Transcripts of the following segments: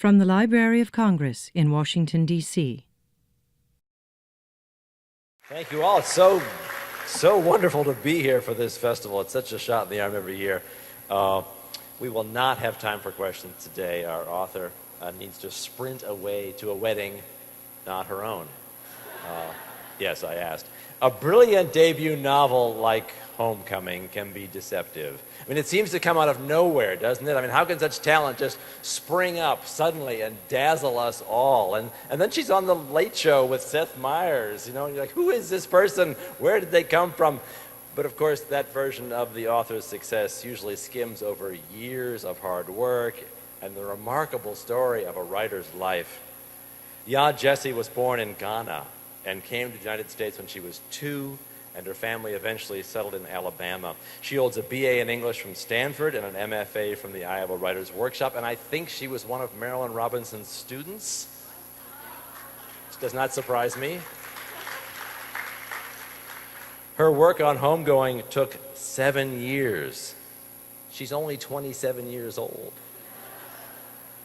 From the Library of Congress in Washington, D.C. Thank you all. It's so wonderful to be here for this festival. It's such a shot in the arm every year. We will not have time for questions today. Our author needs to sprint away to a wedding, not her own. Yes, I asked. A brilliant debut novel like Homecoming can be deceptive. I mean, it seems to come out of nowhere, doesn't it? I mean, how can such talent just spring up suddenly and dazzle us all? And then she's on The Late Show with Seth Meyers, and you're like, who is this person? Where did they come from? But of course, that version of the author's success usually skims over years of hard work and the remarkable story of a writer's life. Yaa Gyasi was born in Ghana and came to the United States when she was 2, and her family eventually settled in Alabama. She holds a BA in English from Stanford and an MFA from the Iowa Writers Workshop, and I think she was one of Marilyn Robinson's students. Which does not surprise me. Her work on Homegoing took 7 years. She's only 27 years old.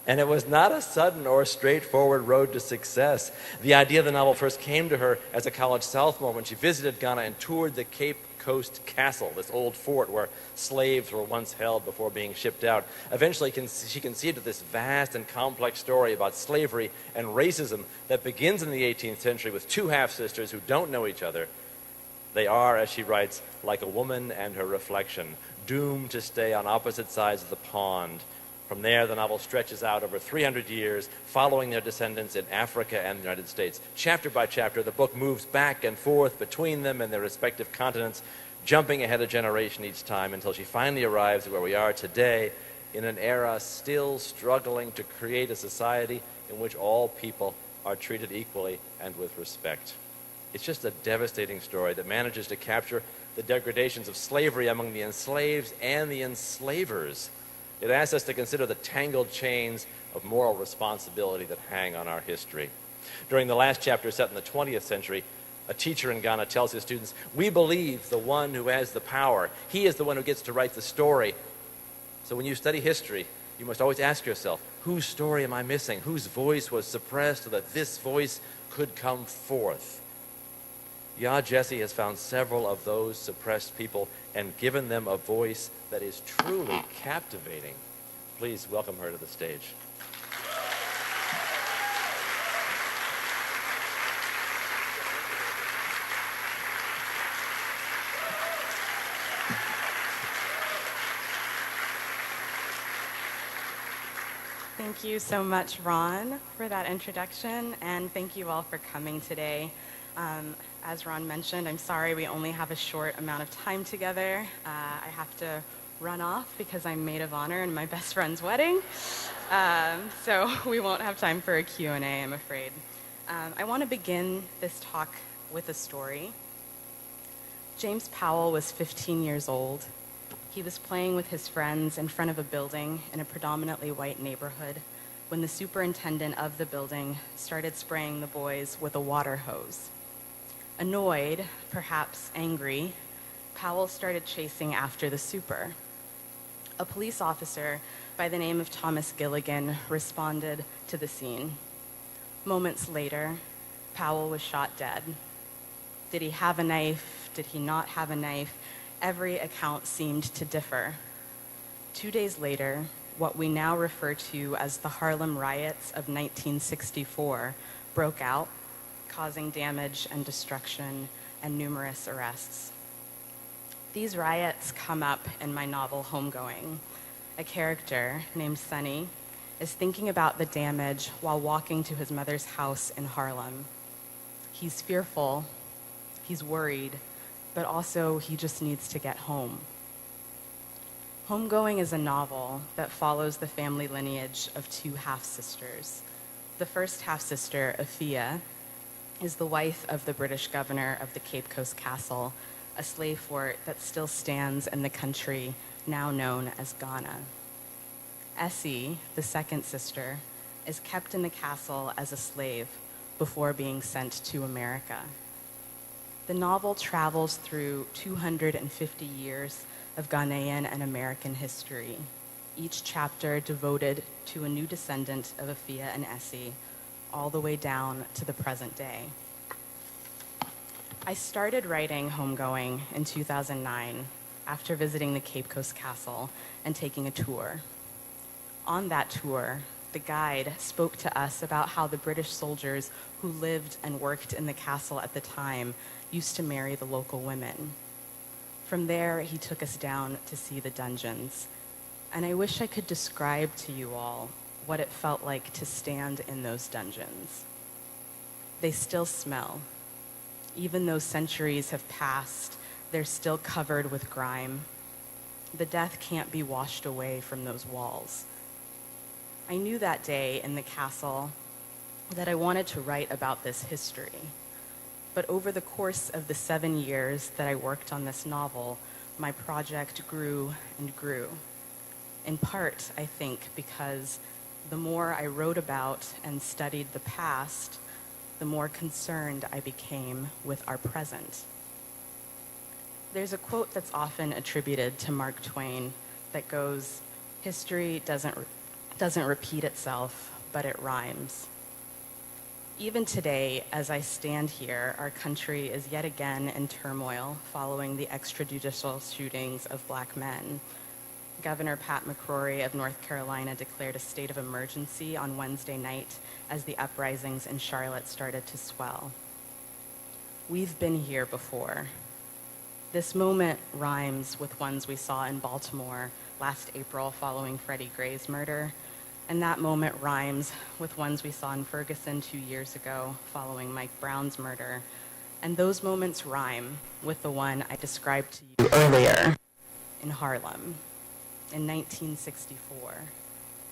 And it was not a sudden or straightforward road to success. The idea of the novel first came to her as a college sophomore when she visited Ghana and toured the Cape Coast Castle, this old fort where slaves were once held before being shipped out. Eventually, she conceived of this vast and complex story about slavery and racism that begins in the 18th century with 2 half-sisters who don't know each other. They are, as she writes, like a woman and her reflection, doomed to stay on opposite sides of the pond. From there, the novel stretches out over 300 years, following their descendants in Africa and the United States. Chapter by chapter, the book moves back and forth between them and their respective continents, jumping ahead a generation each time until she finally arrives where we are today, in an era still struggling to create a society in which all people are treated equally and with respect. It's just a devastating story that manages to capture the degradations of slavery among the enslaved and the enslavers. It asks us to consider the tangled chains of moral responsibility that hang on our history. During the last chapter, set in the 20th century, a teacher in Ghana tells his students, "We believe the one who has the power. He is the one who gets to write the story." So when you study history, you must always ask yourself, whose story am I missing? Whose voice was suppressed so that this voice could come forth? Yaa Gyasi has found several of those suppressed people and given them a voice that is truly captivating. Please welcome her to the stage. Thank you so much, Ron, for that introduction, and thank you all for coming today. As Ron mentioned, I'm sorry we only have a short amount of time together. I have to run off because I'm maid of honor in my best friend's wedding. So we won't have time for a Q&A, I'm afraid. I want to begin this talk with a story. James Powell was 15 years old. He was playing with his friends in front of a building in a predominantly white neighborhood when the superintendent of the building started spraying the boys with a water hose. Annoyed, perhaps angry, Powell started chasing after the super. A police officer by the name of Thomas Gilligan responded to the scene. Moments later, Powell was shot dead. Did he have a knife? Did he not have a knife? Every account seemed to differ. 2 days later, what we now refer to as the Harlem Riots of 1964 broke out, causing damage and destruction and numerous arrests. These riots come up in my novel Homegoing. A character named Sonny is thinking about the damage while walking to his mother's house in Harlem. He's fearful, he's worried, but also he just needs to get home. Homegoing is a novel that follows the family lineage of 2 half-sisters. The first half-sister, Afia, is the wife of the British governor of the Cape Coast Castle, a slave fort that still stands in the country now known as Ghana. Essie, the second sister, is kept in the castle as a slave before being sent to America. The novel travels through 250 years of Ghanaian and American history. each chapter devoted to a new descendant of Afia and Essie, all the way down to the present day. I started writing Homegoing in 2009 after visiting the Cape Coast Castle and taking a tour. On that tour, the guide spoke to us about how the British soldiers who lived and worked in the castle at the time used to marry the local women. From there, he took us down to see the dungeons, and I wish I could describe to you all what it felt like to stand in those dungeons. They still smell. Even though centuries have passed, they're still covered with grime. The death can't be washed away from those walls. I knew that day in the castle that I wanted to write about this history. But over the course of the 7 years that I worked on this novel, my project grew and grew. In part, I think, because the more I wrote about and studied the past, the more concerned I became with our present. There's a quote that's often attributed to Mark Twain that goes, "History doesn't repeat itself, but it rhymes." Even today, as I stand here, our country is yet again in turmoil following the extrajudicial shootings of Black men. Governor Pat McCrory of North Carolina declared a state of emergency on Wednesday night as the uprisings in Charlotte started to swell. We've been here before. This moment rhymes with ones we saw in Baltimore last April following Freddie Gray's murder, and that moment rhymes with ones we saw in Ferguson 2 years ago following Mike Brown's murder, and those moments rhyme with the one I described to you earlier in Harlem in 1964,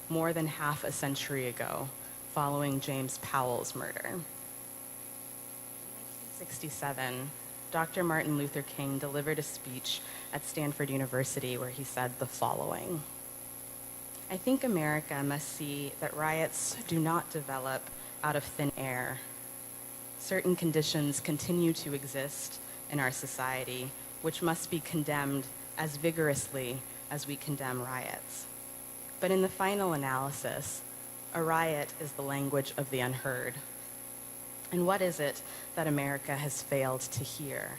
more than half a century ago, following James Powell's murder. In 1967, Dr. Martin Luther King delivered a speech at Stanford University where he said the following: "I think America must see that riots do not develop out of thin air. Certain conditions continue to exist in our society, which must be condemned as vigorously as we condemn riots. But in the final analysis, a riot is the language of the unheard. And what is it that America has failed to hear?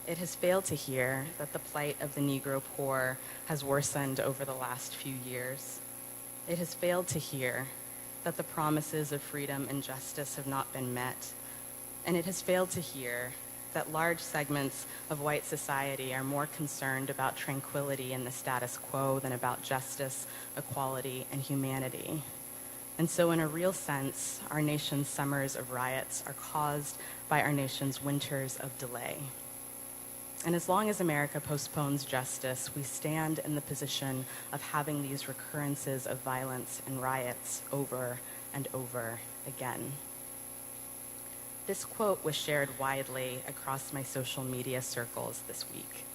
It has failed to hear that the plight of the Negro poor has worsened over the last few years. It has failed to hear that the promises of freedom and justice have not been met. And it has failed to hear that large segments of white society are more concerned about tranquility and the status quo than about justice, equality, and humanity. And so in a real sense, our nation's summers of riots are caused by our nation's winters of delay. And as long as America postpones justice, we stand in the position of having these recurrences of violence and riots over and over again." This quote was shared widely across my social media circles this week.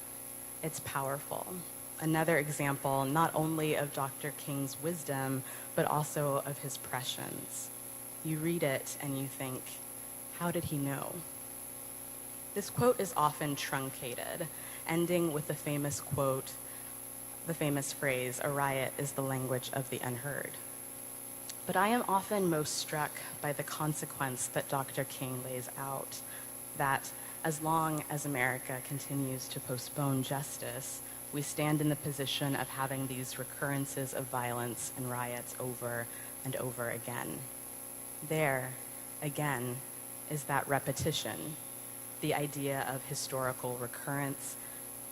It's powerful. Another example not only of Dr. King's wisdom, but also of his prescience. You read it and you think, how did he know? This quote is often truncated, ending with the famous quote, the famous phrase, "A riot is the language of the unheard." But I am often most struck by the consequence that Dr. King lays out, that as long as America continues to postpone justice, we stand in the position of having these recurrences of violence and riots over and over again. There, again, is that repetition, the idea of historical recurrence,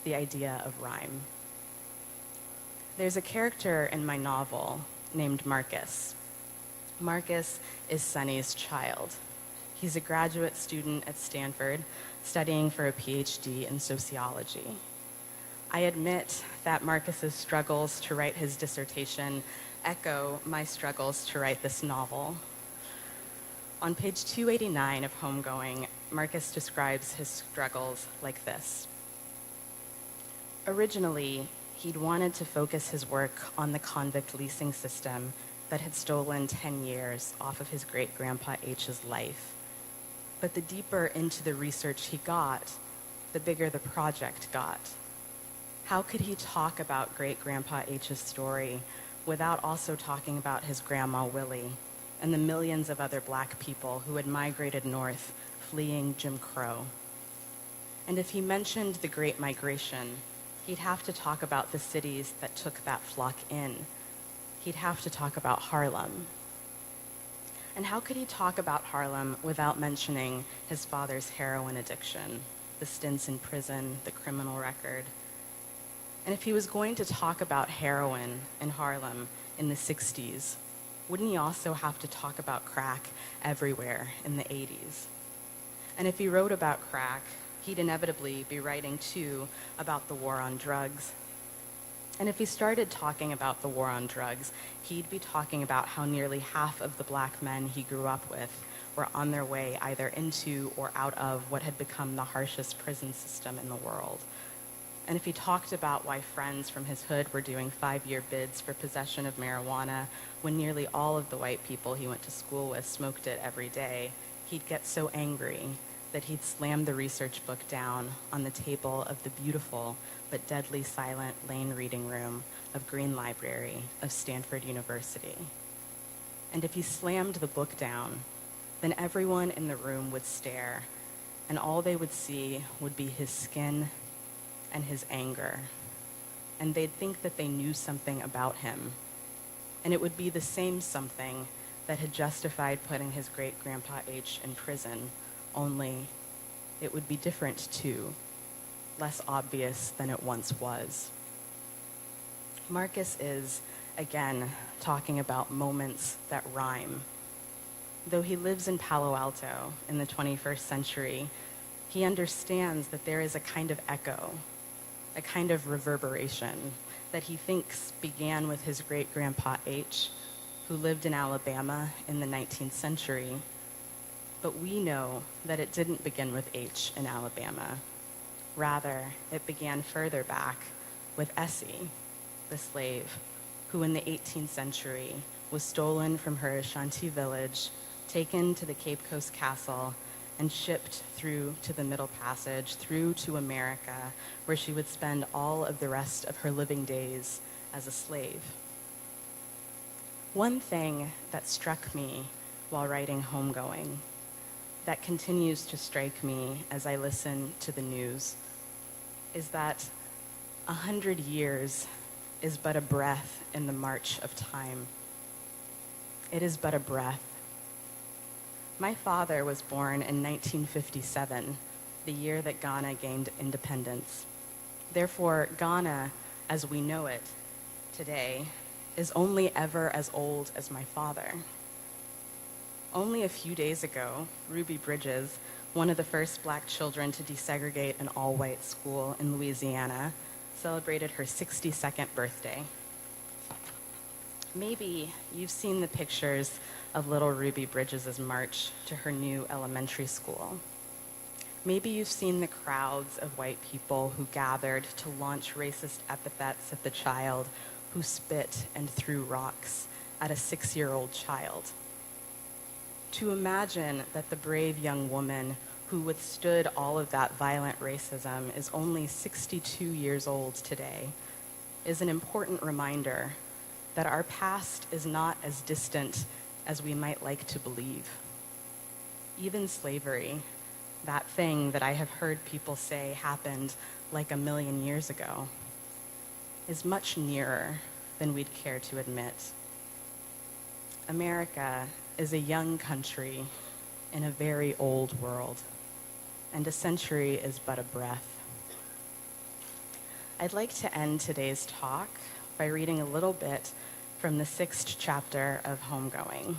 the idea of rhyme. There's a character in my novel named Marcus. Marcus is Sonny's child. He's a graduate student at Stanford studying for a PhD in sociology. I admit that Marcus's struggles to write his dissertation echo my struggles to write this novel. On page 289 of Homegoing, Marcus describes his struggles like this. Originally, he'd wanted to focus his work on the convict leasing system that had stolen 10 years off of his great-grandpa H's life. But the deeper into the research he got, the bigger the project got. How could he talk about Great-Grandpa H's story without also talking about his grandma Willie and the millions of other black people who had migrated north fleeing Jim Crow? And if he mentioned the Great Migration, he'd have to talk about the cities that took that flock in. He'd have to talk about Harlem. And how could he talk about Harlem without mentioning his father's heroin addiction, the stints in prison, the criminal record? And if he was going to talk about heroin in Harlem in the 60s, wouldn't he also have to talk about crack everywhere in the 80s? And if he wrote about crack, he'd inevitably be writing, too, about the war on drugs. And if he started talking about the war on drugs, he'd be talking about how nearly half of the black men he grew up with were on their way either into or out of what had become the harshest prison system in the world. And if he talked about why friends from his hood were doing 5-year bids for possession of marijuana when nearly all of the white people he went to school with smoked it every day, he'd get so angry that he'd slam the research book down on the table of the beautiful but deadly silent Lane reading room of Green Library of Stanford University. And if he slammed the book down, then everyone in the room would stare, and all they would see would be his skin and his anger. And they'd think that they knew something about him. And it would be the same something that had justified putting his great-grandpa H in prison, only it would be different too, less obvious than it once was. Marcus is, again, talking about moments that rhyme. Though he lives in Palo Alto in the 21st century, he understands that there is a kind of echo, a kind of reverberation that he thinks began with his great-grandpa H, who lived in Alabama in the 19th century. But we know that it didn't begin with H in Alabama. Rather, it began further back with Essie, the slave, who in the 18th century was stolen from her Ashanti village, taken to the Cape Coast Castle, and shipped through to the Middle Passage, through to America, where she would spend all of the rest of her living days as a slave. One thing that struck me while writing Homegoing, that continues to strike me as I listen to the news, is that 100 years is but a breath in the march of time. It is but a breath. My father was born in 1957, the year that Ghana gained independence. Therefore, Ghana, as we know it today, is only ever as old as my father. Only a few days ago, Ruby Bridges, one of the first black children to desegregate an all-white school in Louisiana, celebrated her 62nd birthday. Maybe you've seen the pictures of little Ruby Bridges' march to her new elementary school. Maybe you've seen the crowds of white people who gathered to launch racist epithets at the child who spit and threw rocks at a 6-year-old child. To imagine that the brave young woman who withstood all of that violent racism is only 62 years old today is an important reminder that our past is not as distant as we might like to believe. Even slavery, that thing that I have heard people say happened like 1 million years ago, is much nearer than we'd care to admit. America is a young country in a very old world, and a century is but a breath. I'd like to end today's talk by reading a little bit from the 6th chapter of Homegoing.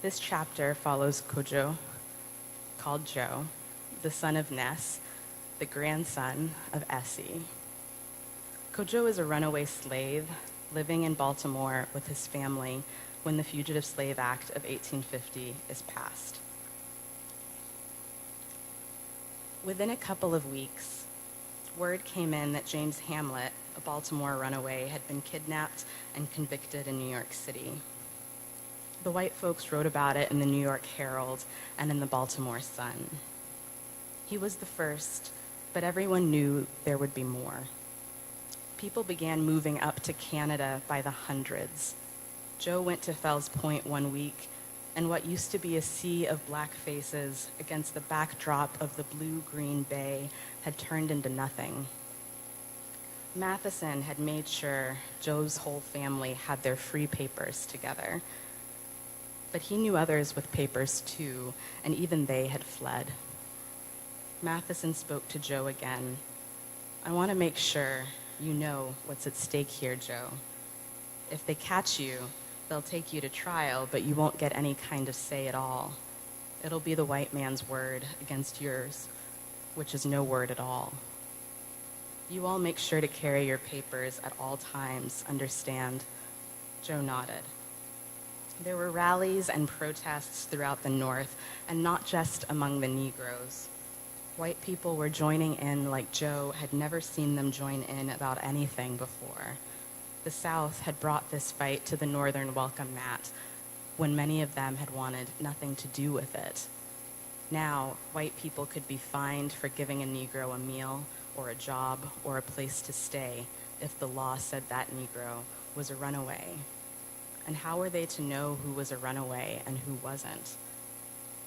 This chapter follows Kojo, called Joe, the son of Ness, the grandson of Essie. Kojo is a runaway slave living in Baltimore with his family when the Fugitive Slave Act of 1850 is passed. Within a couple of weeks, word came in that James Hamlet, a Baltimore runaway, had been kidnapped and convicted in New York City. The white folks wrote about it in the New York Herald and in the Baltimore Sun. He was the first, but everyone knew there would be more. People began moving up to Canada by the hundreds. Joe went to Fells Point one week, and what used to be a sea of black faces against the backdrop of the blue-green bay had turned into nothing. Matheson had made sure Joe's whole family had their free papers together. But he knew others with papers too, and even they had fled. Matheson spoke to Joe again. "I want to make sure you know what's at stake here, Joe. If they catch you, they'll take you to trial, but you won't get any kind of say at all. It'll be the white man's word against yours, which is no word at all. You all make sure to carry your papers at all times, understand?" Joe nodded. There were rallies and protests throughout the North, and not just among the Negroes. White people were joining in like Joe had never seen them join in about anything before. The South had brought this fight to the Northern welcome mat when many of them had wanted nothing to do with it. Now, white people could be fined for giving a Negro a meal or a job or a place to stay if the law said that Negro was a runaway. And how were they to know who was a runaway and who wasn't?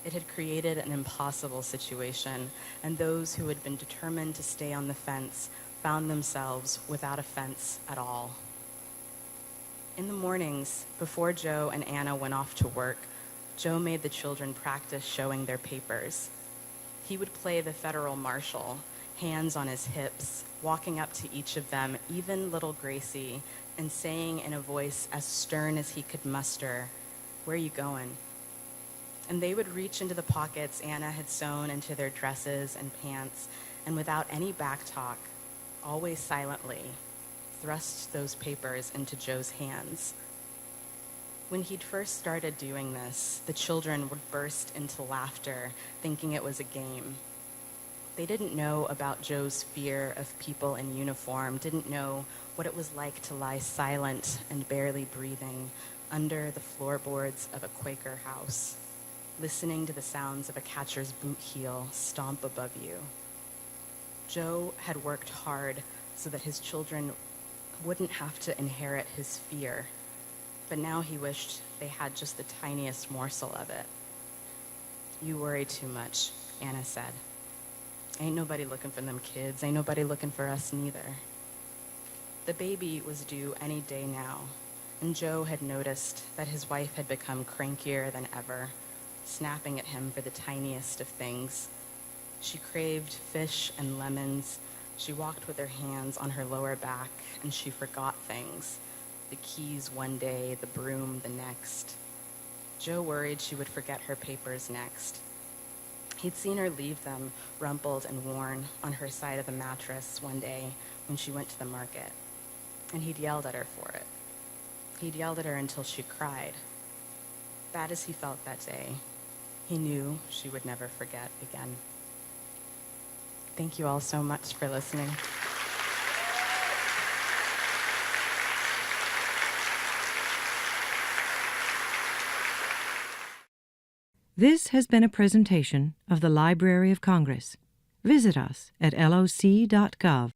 It had created an impossible situation, and those who had been determined to stay on the fence found themselves without a fence at all. In the mornings, before Joe and Anna went off to work, Joe made the children practice showing their papers. He would play the federal marshal, hands on his hips, walking up to each of them, even little Gracie, and saying in a voice as stern as he could muster, "Where are you going?" And they would reach into the pockets Anna had sewn into their dresses and pants, and without any back talk, always silently, thrust those papers into Joe's hands. When he'd first started doing this, the children would burst into laughter, thinking it was a game. They didn't know about Joe's fear of people in uniform, didn't know what it was like to lie silent and barely breathing under the floorboards of a Quaker house, listening to the sounds of a catcher's boot heel stomp above you. Joe had worked hard so that his children wouldn't have to inherit his fear, but now he wished they had just the tiniest morsel of it. "You worry too much," Anna said. "Ain't nobody looking for them kids. Ain't nobody looking for us neither." The baby was due any day now, and Joe had noticed that his wife had become crankier than ever, snapping at him for the tiniest of things. She craved fish and lemons. She walked with her hands on her lower back, and she forgot things. The keys one day, the broom the next. Joe worried she would forget her papers next. He'd seen her leave them, rumpled and worn, on her side of the mattress one day when she went to the market, and he'd yelled at her for it. He'd yelled at her until she cried. Bad as he felt that day, he knew she would never forget again. Thank you all so much for listening. This has been a presentation of the Library of Congress. Visit us at loc.gov.